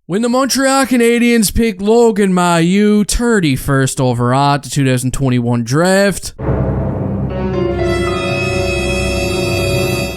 When the Montreal Canadiens picked Logan Mailloux 31st overall at the 2021 draft,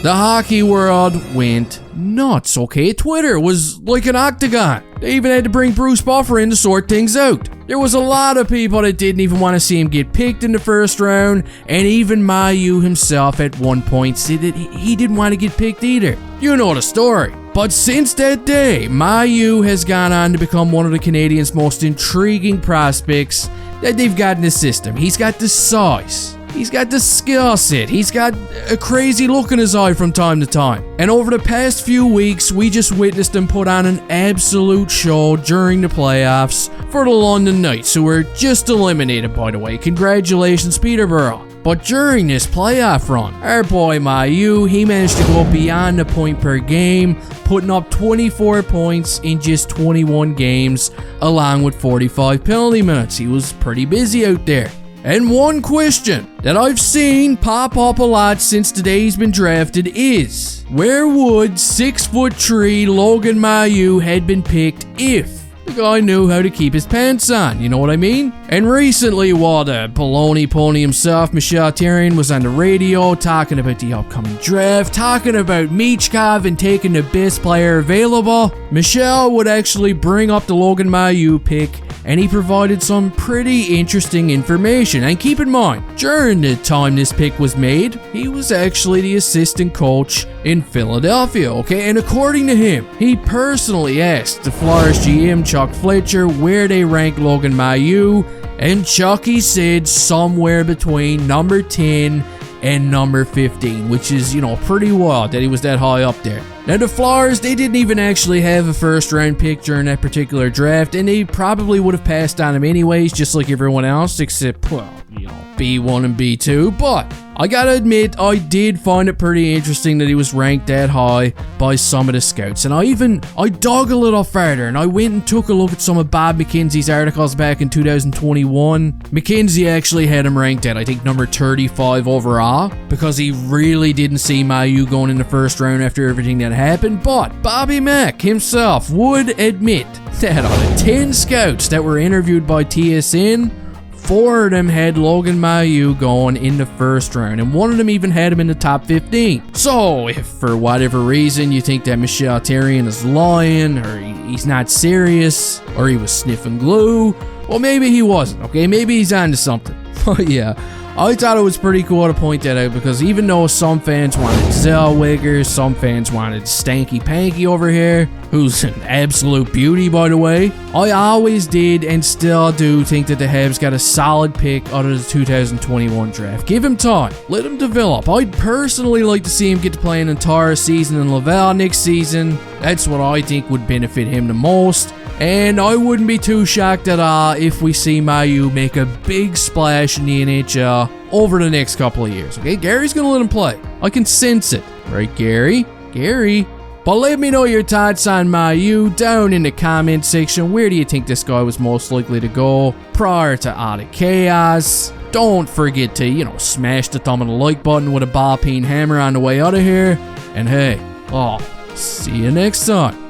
the hockey world went nuts, okay? Twitter was like an octagon. They even had to bring Bruce Buffer in to sort things out. There was a lot of people that didn't even want to see him get picked in the first round, and even Mailloux himself at one point said that he didn't want to get picked either. You know the story. But since that day, Mailloux has gone on to become one of the Canadiens' most intriguing prospects that they've got in the system. He's got the size. He's got the skill set. He's got a crazy look in his eye from time to time. And over the past few weeks, we just witnessed him put on an absolute show during the playoffs for the London Knights, who were just eliminated, by the way. Congratulations, Peterborough. But during this playoff run, our boy Mailloux, he managed to go beyond the point per game, putting up 24 points in just 21 games, along with 45 penalty minutes. He was pretty busy out there. And one question that I've seen pop up a lot since the day he's been drafted is, where would 6'3" Logan Mailloux had been picked if the guy knew how to keep his pants on, you know what I mean? And recently, while the baloney pony himself, Michel Therrien, was on the radio talking about the upcoming draft, talking about Michkov and taking the best player available, Michel would actually bring up the Logan Mailloux pick, and he provided some pretty interesting information. And keep in mind, during the time this pick was made, he was actually the assistant coach in Philadelphia, okay? And according to him, he personally asked the Flyers GM Chuck Fletcher where they ranked Logan Mailloux, and Chucky said somewhere between number 10 and number 15, which is, pretty wild that he was that high up there. Now, the Flyers, they didn't even actually have a first-round pick during that particular draft, and they probably would have passed on him anyways, just like everyone else, except, B1 and B2, but I gotta admit, I did find it pretty interesting that he was ranked that high by some of the scouts, and I dug a little further, and I went and took a look at some of Bob McKenzie's articles back in 2021. McKenzie actually had him ranked at, I think, number 35 overall, because he really didn't see Mailloux going in the first round after everything that happened, but Bobby Mack himself would admit that out of 10 scouts that were interviewed by TSN, 4 of them had Logan Mailloux going in the first round, and one of them even had him in the top 15. So, if for whatever reason you think that Michel Therrien is lying, or he's not serious, or he was sniffing glue, well, maybe he wasn't, okay? Maybe he's onto something. But yeah, I thought it was pretty cool to point that out, because even though some fans wanted Zellweger, some fans wanted Stanky Panky over here, who's an absolute beauty, by the way, I always did and still do think that the Habs got a solid pick out of the 2021 draft. Give him time. Let him develop. I'd personally like to see him get to play an entire season in Laval next season. That's what I think would benefit him the most. And I wouldn't be too shocked at all if we see Mailloux make a big splash in the NHL over the next couple of years, okay? Gary's gonna let him play. I can sense it. Right, Gary? Gary? But let me know your thoughts on Mailloux down in the comment section. Where do you think this guy was most likely to go prior to all the chaos? Don't forget to, smash the thumb on the like button with a ball peen hammer on the way out of here. And hey, see you next time.